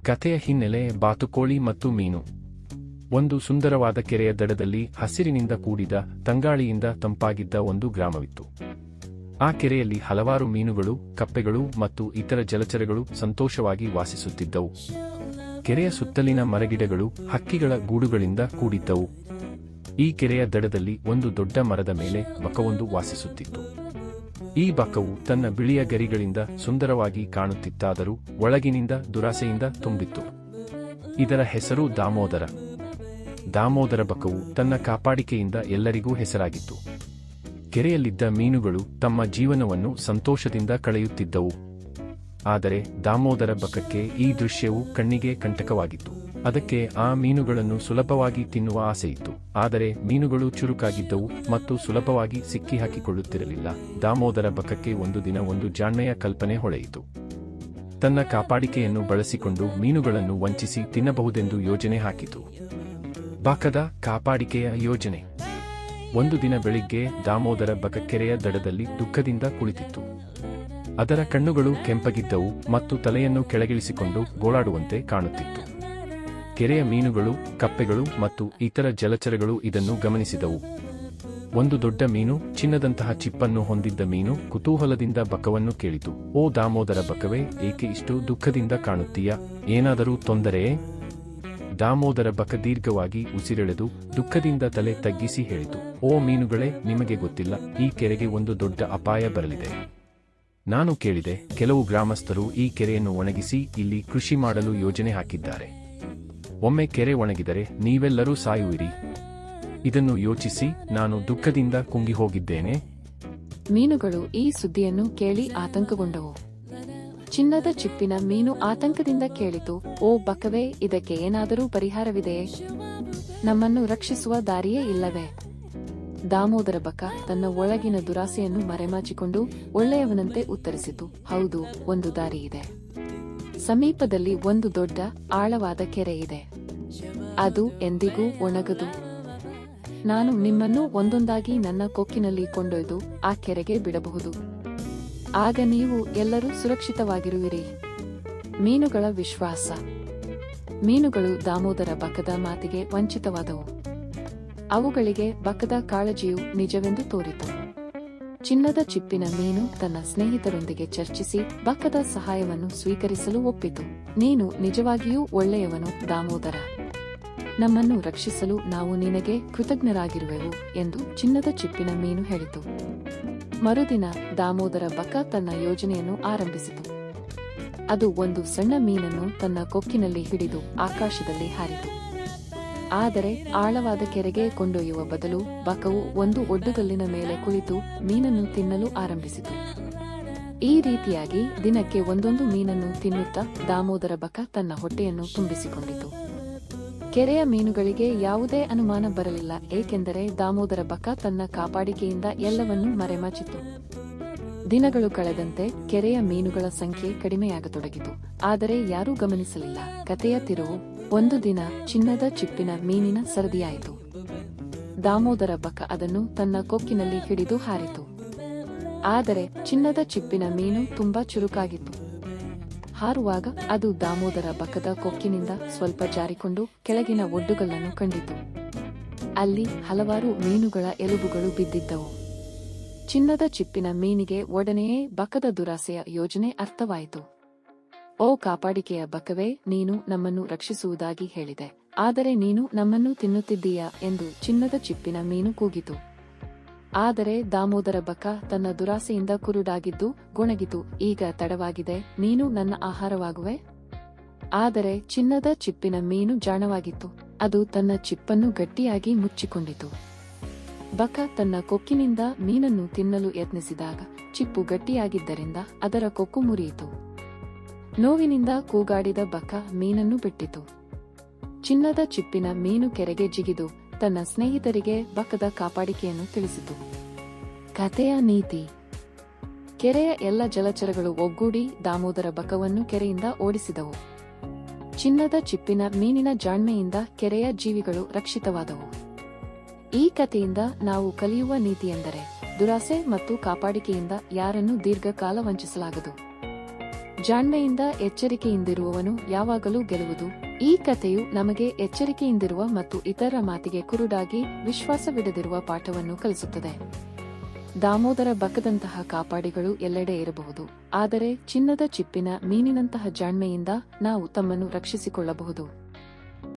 ಕಥೆಯ ಹಿನ್ನೆಲೆ ಬಾತುಕೋಳಿ ಮತ್ತು ಮೀನು. ಒಂದು ಸುಂದರವಾದ ಕೆರೆಯ ದಡದಲ್ಲಿ ಹಸಿರಿನಿಂದ ಕೂಡಿದ ತಂಗಾಳಿಯಿಂದ ತಂಪಾಗಿದ್ದ ಒಂದು ಗ್ರಾಮವಿತ್ತು. ಆ ಕೆರೆಯಲ್ಲಿ ಹಲವಾರು ಮೀನುಗಳು, ಕಪ್ಪೆಗಳು ಮತ್ತು ಇತರ ಜಲಚರಗಳು ಸಂತೋಷವಾಗಿ ವಾಸಿಸುತ್ತಿದ್ದವು. ಕೆರೆಯ ಸುತ್ತಲಿನ ಮರಗಿಡಗಳು ಹಕ್ಕಿಗಳ ಗೂಡುಗಳಿಂದ ಕೂಡಿದ್ದವು. ಈ ಕೆರೆಯ ದಡದಲ್ಲಿ ಒಂದು ದೊಡ್ಡ ಮರದ ಮೇಲೆ ಬಕವೊಂದು ವಾಸಿಸುತ್ತಿತ್ತು. ಈ ಬಕವು ತನ್ನ ಬಿಳಿಯ ಗರಿಗಳಿಂದ ಸುಂದರವಾಗಿ ಕಾಣುತ್ತಿತ್ತಾದರೂ ಒಳಗಿನಿಂದ ದುರಾಸೆಯಿಂದ ತುಂಬಿತ್ತು. ಇದರ ಹೆಸರು ದಾಮೋದರ. ದಾಮೋದರ ಬಕವು ತನ್ನ ಕಾಪಾಡಿಕೆಯಿಂದ ಎಲ್ಲರಿಗೂ ಹೆಸರಾಗಿತ್ತು. ಕೆರೆಯಲ್ಲಿದ್ದ ಮೀನುಗಳು ತಮ್ಮ ಜೀವನವನ್ನು ಸಂತೋಷದಿಂದ ಕಳೆಯುತ್ತಿದ್ದವು. ಆದರೆ ದಾಮೋದರ ಬಕಕ್ಕೆ ಈ ದೃಶ್ಯವು ಕಣ್ಣಿಗೆ ಕಂಟಕವಾಗಿತ್ತು. ಅದಕ್ಕೆ ಆ ಮೀನುಗಳನ್ನು ಸುಲಭವಾಗಿ ತಿನ್ನುವ ಆಸೆಯಿತ್ತು. ಆದರೆ ಮೀನುಗಳು ಚುರುಕಾಗಿದ್ದವು ಮತ್ತು ಸುಲಭವಾಗಿ ಸಿಕ್ಕಿಹಾಕಿಕೊಳ್ಳುತ್ತಿರಲಿಲ್ಲ. ದಾಮೋದರ ಬಕಕ್ಕೆ ಒಂದು ದಿನ ಒಂದು ಜಾಣ್ಮೆಯ ಕಲ್ಪನೆ ಹೊಳೆಯಿತು. ತನ್ನ ಕಾಪಾಡಿಕೆಯನ್ನು ಬಳಸಿಕೊಂಡು ಮೀನುಗಳನ್ನು ವಂಚಿಸಿ ತಿನ್ನಬಹುದೆಂದು ಯೋಜನೆ ಹಾಕಿತು. ಬಕದ ಕಾಪಾಡಿಕೆಯ ಯೋಜನೆ. ಒಂದು ದಿನ ಬೆಳಿಗ್ಗೆ ದಾಮೋದರ ಬಕ ಕೆರೆಯ ದಡದಲ್ಲಿ ದುಃಖದಿಂದ ಕುಳಿತಿತ್ತು. ಅದರ ಕಣ್ಣುಗಳು ಕೆಂಪಗಿದ್ದವು ಮತ್ತು ತಲೆಯನ್ನು ಕೆಳಗಿಳಿಸಿಕೊಂಡು ಗೋಳಾಡುವಂತೆ ಕಾಣುತ್ತಿತ್ತು. ಕೆರೆಯ ಮೀನುಗಳು, ಕಪ್ಪೆಗಳು ಮತ್ತು ಇತರ ಜಲಚರಗಳು ಇದನ್ನು ಗಮನಿಸಿದವು. ಒಂದು ದೊಡ್ಡ ಮೀನು, ಚಿನ್ನದಂತಹ ಚಿಪ್ಪನ್ನು ಹೊಂದಿದ್ದ ಮೀನು, ಕುತೂಹಲದಿಂದ ಬಕವನ್ನು ಕೇಳಿತು, "ಓ ದಾಮೋದರ ಬಕವೇ, ಏಕೆ ಇಷ್ಟು ದುಃಖದಿಂದ ಕಾಣುತ್ತೀಯಾ? ಏನಾದರೂ ತೊಂದರೆಯೇ?" ದಾಮೋದರ ಬಕ ದೀರ್ಘವಾಗಿ ಉಸಿರೆಳೆದು ದುಃಖದಿಂದ ತಲೆ ತಗ್ಗಿಸಿ ಹೇಳಿತು, "ಓ ಮೀನುಗಳೇ, ನಿಮಗೆ ಗೊತ್ತಿಲ್ಲ, ಈ ಕೆರೆಗೆ ಒಂದು ದೊಡ್ಡ ಅಪಾಯ ಬರಲಿದೆ. ನಾನು ಕೇಳಿದೆ, ಕೆಲವು ಗ್ರಾಮಸ್ಥರು ಈ ಕೆರೆಯನ್ನು ಒಣಗಿಸಿ ಇಲ್ಲಿ ಕೃಷಿ ಮಾಡಲು ಯೋಜನೆ ಹಾಕಿದ್ದಾರೆ. ಒಮ್ಮೆ ಕೆರೆ ಒಣಗಿದರೆ ನೀವೆಲ್ಲರೂ ಸಾಯುವಿರಿ. ಇದನ್ನು ಯೋಚಿಸಿ ನಾನು ದುಃಖದಿಂದ ಕುಂಗಿ ಹೋಗಿದ್ದೇನೆ." ಮೀನುಗಳು ಈ ಸುದ್ದಿಯನ್ನು ಕೇಳಿ ಆತಂಕಗೊಂಡವು. ಚಿನ್ನದ ಚಿಪ್ಪಿನ ಮೀನು ಆತಂಕದಿಂದ ಕೇಳಿತು, "ಓ ಬಕವೇ, ಇದಕ್ಕೆ ಏನಾದರೂ ಪರಿಹಾರವಿದೆಯೇ? ನಮ್ಮನ್ನು ರಕ್ಷಿಸುವ ದಾರಿಯೇ ಇಲ್ಲವೇ?" ದಾಮೋದರ ಬಕ ತನ್ನ ಒಳಗಿನ ದುರಾಸೆಯನ್ನು ಮರೆಮಾಚಿಕೊಂಡು ಒಳ್ಳೆಯವನಂತೆ ಉತ್ತರಿಸಿತು, "ಹೌದು, ಒಂದು ದಾರಿ ಇದೆ. ಸಮೀಪದಲ್ಲಿ ಒಂದು ದೊಡ್ಡ ಆಳವಾದ ಕೆರೆ ಇದೆ. ಅದು ಎಂದಿಗೂ ಒಣಗದು. ನಾನು ನಿಮ್ಮನ್ನು ಒಂದೊಂದಾಗಿ ನನ್ನ ಕೊಕ್ಕಿನಲ್ಲಿ ಕೊಂಡೊಯ್ದು ಆ ಕೆರೆಗೆ ಬಿಡಬಹುದು. ಆಗ ನೀವು ಎಲ್ಲರೂ ಸುರಕ್ಷಿತವಾಗಿರುವಿರಿ." ಮೀನುಗಳ ವಿಶ್ವಾಸ. ಮೀನುಗಳು ದಾಮೋದರ ಬಕದ ಮಾತಿಗೆ ವಂಚಿತವಾದವು. ಅವುಗಳಿಗೆ ಬಕದ ಕಾಳಜಿಯು ನಿಜವೆಂದು ತೋರಿತು. ಚಿನ್ನದ ಚಿಪ್ಪಿನ ಮೀನು ತನ್ನ ಸ್ನೇಹಿತರೊಂದಿಗೆ ಚರ್ಚಿಸಿ ಬಕದ ಸಹಾಯವನ್ನು ಸ್ವೀಕರಿಸಲು ಒಪ್ಪಿತು. "ನೀನು ನಿಜವಾಗಿಯೂ ಒಳ್ಳೆಯವನು ದಾಮೋದರ. ನಮ್ಮನ್ನು ರಕ್ಷಿಸಲು ನಾವು ನಿನಗೆ ಕೃತಜ್ಞರಾಗಿರುವೆವು" ಎಂದು ಚಿನ್ನದ ಚಿಪ್ಪಿನ ಮೀನು ಹೇಳಿತು. ಮರುದಿನ ದಾಮೋದರ ಬಕ ತನ್ನ ಯೋಜನೆಯನ್ನು ಆರಂಭಿಸಿತು. ಅದು ಒಂದು ಸಣ್ಣ ಮೀನನ್ನು ತನ್ನ ಕೊಕ್ಕಿನಲ್ಲಿ ಹಿಡಿದು ಆಕಾಶದಲ್ಲಿ ಹಾರಿತು. ಆದರೆ ಆಳವಾದ ಕೆರೆಗೆ ಕೊಂಡೊಯ್ಯುವ ಬದಲು ಬಕವು ಒಂದು ಒಡ್ಡುಗಲ್ಲಿನ ಮೇಲೆ ಕುಳಿತು ಮೀನನ್ನು ತಿನ್ನಲು ಆರಂಭಿಸಿತು. ಈ ರೀತಿಯಾಗಿ ದಿನಕ್ಕೆ ಒಂದೊಂದು ಮೀನನ್ನು ತಿನ್ನುತ್ತಾ ದಾಮೋದರ ಬಕ ತನ್ನ ಹೊಟ್ಟೆಯನ್ನು ತುಂಬಿಸಿಕೊಂಡಿತು. ಕೆರೆಯ ಮೀನುಗಳಿಗೆ ಯಾವುದೇ ಅನುಮಾನ ಬರಲಿಲ್ಲ, ಏಕೆಂದರೆ ದಾಮೋದರ ಬಕ ತನ್ನ ಕಾಪಾಡಿಕೆಯಿಂದ ಎಲ್ಲವನ್ನೂ ಮರೆಮಾಚಿತ್ತು. ದಿನಗಳು ಕಳೆದಂತೆ ಕೆರೆಯ ಮೀನುಗಳ ಸಂಖ್ಯೆ ಕಡಿಮೆಯಾಗತೊಡಗಿತು. ಆದರೆ ಯಾರೂ ಗಮನಿಸಲಿಲ್ಲ. ಕಥೆಯ ತಿರುವು. ಒಂದು ದಿನ ಚಿನ್ನದ ಚಿಪ್ಪಿನ ಮೀನಿನ ಸರದಿಯಾಯಿತು. ದಾಮೋದರ ಬಕ ಅದನ್ನು ತನ್ನ ಕೊಕ್ಕಿನಲ್ಲಿ ಹಿಡಿದು ಹಾರಿತು. ಆದರೆ ಚಿನ್ನದ ಚಿಪ್ಪಿನ ಮೀನು ತುಂಬಾ ಚುರುಕಾಗಿತ್ತು. ಹಾರುವಾಗ ಅದು ದಾಮೋದರ ಬಕದ ಕೊಕ್ಕಿನಿಂದ ಸ್ವಲ್ಪ ಜಾರಿಕೊಂಡು ಕೆಳಗಿನ ಒಡ್ಡುಗಲ್ಲನ್ನು ಕಂಡಿತು. ಅಲ್ಲಿ ಹಲವಾರು ಮೀನುಗಳ ಎಲುಬುಗಳು ಬಿದ್ದಿದ್ದವು. ಚಿನ್ನದ ಚಿಪ್ಪಿನ ಮೀನಿಗೆ ಒಡನೆಯೇ ಬಕದ ದುರಾಸೆಯ ಯೋಜನೆ ಅರ್ಥವಾಯಿತು. "ಓ ಕಾಪಾಡಿಕೆಯ ಬಕವೇ, ನೀನು ನಮ್ಮನ್ನು ರಕ್ಷಿಸುವುದಾಗಿ ಹೇಳಿದೆ. ಆದರೆ ನೀನು ನಮ್ಮನ್ನು ತಿನ್ನುತ್ತಿದ್ದೀಯಾ?" ಎಂದು ಚಿನ್ನದ ಚಿಪ್ಪಿನ ಮೀನು ಕೂಗಿತು. ಆದರೆ ದಾಮೋದರ ಬಕ ತನ್ನ ದುರಾಸೆಯಿಂದ ಕುರುಡಾಗಿದ್ದು ಗೊಣಗಿತು, "ಈಗ ತಡವಾಗಿದೆ, ನೀನು ನನ್ನ ಆಹಾರವಾಗುವೆ." ಆದರೆ ಚಿನ್ನದ ಚಿಪ್ಪಿನ ಮೀನು ಜಾಣವಾಗಿತ್ತು. ಅದು ತನ್ನ ಚಿಪ್ಪನ್ನು ಗಟ್ಟಿಯಾಗಿ ಮುಚ್ಚಿಕೊಂಡಿತು. ಬಕ ತನ್ನ ಕೊಕ್ಕಿನಿಂದ ಮೀನನ್ನು ತಿನ್ನಲು ಯತ್ನಿಸಿದಾಗ ಚಿಪ್ಪು ಗಟ್ಟಿಯಾಗಿದ್ದರಿಂದ ಅದರ ಕೊಕ್ಕು ಮುರಿಯಿತು. ನೋವಿನಿಂದ ಕೂಗಾಡಿದ ಬಕ ಮೀನನ್ನು ಬಿಟ್ಟಿತು. ಚಿನ್ನದ ಚಿಪ್ಪಿನ ಮೀನು ಕೆರೆಗೆ ಜಿಗಿದು ತನ್ನ ಸ್ನೇಹಿತರಿಗೆ ಬಕದ ಕಾಪಾಡಿಕೆಯನ್ನು ತಿಳಿಸಿತು. ಕಥೆಯ ನೀತಿ. ಕೆರೆಯ ಎಲ್ಲ ಜಲಚರಗಳು ಒಗ್ಗೂಡಿ ದಾಮೋದರ ಬಕವನ್ನು ಕೆರೆಯಿಂದ ಓಡಿಸಿದವು. ಚಿನ್ನದ ಚಿಪ್ಪಿನ ಮೀನಿನ ಜಾಣ್ಮೆಯಿಂದ ಕೆರೆಯ ಜೀವಿಗಳು ರಕ್ಷಿತವಾದವು. ಈ ಕಥೆಯಿಂದ ನಾವು ಕಲಿಯುವ ನೀತಿಯೆಂದರೆ ದುರಾಸೆ ಮತ್ತು ಕಾಪಾಡಿಕೆಯಿಂದ ಯಾರನ್ನೂ ದೀರ್ಘಕಾಲ ವಂಚಿಸಲಾಗದು. ಜಾಣ್ಮೆಯಿಂದ ಎಚ್ಚರಿಕೆಯಿಂದಿರುವವನು ಯಾವಾಗಲೂ ಗೆಲ್ಲುವುದು. ಈ ಕಥೆಯು ನಮಗೆ ಎಚ್ಚರಿಕೆಯಿಂದಿರುವ ಮತ್ತು ಇತರ ಮಾತಿಗೆ ಕುರುಡಾಗಿ ವಿಶ್ವಾಸವಿಡದಿರುವ ಪಾಠವನ್ನು ಕಲಿಸುತ್ತದೆ. ದಾಮೋದರ ಬಕದಂತಹ ಕಾಪಾಡಿಗಳು ಎಲ್ಲೆಡೆ ಇರಬಹುದು, ಆದರೆ ಚಿನ್ನದ ಚಿಪ್ಪಿನ ಮೀನಿನಂತಹ ಜಾಣ್ಮೆಯಿಂದ ನಾವು ತಮ್ಮನ್ನು ರಕ್ಷಿಸಿಕೊಳ್ಳಬಹುದು.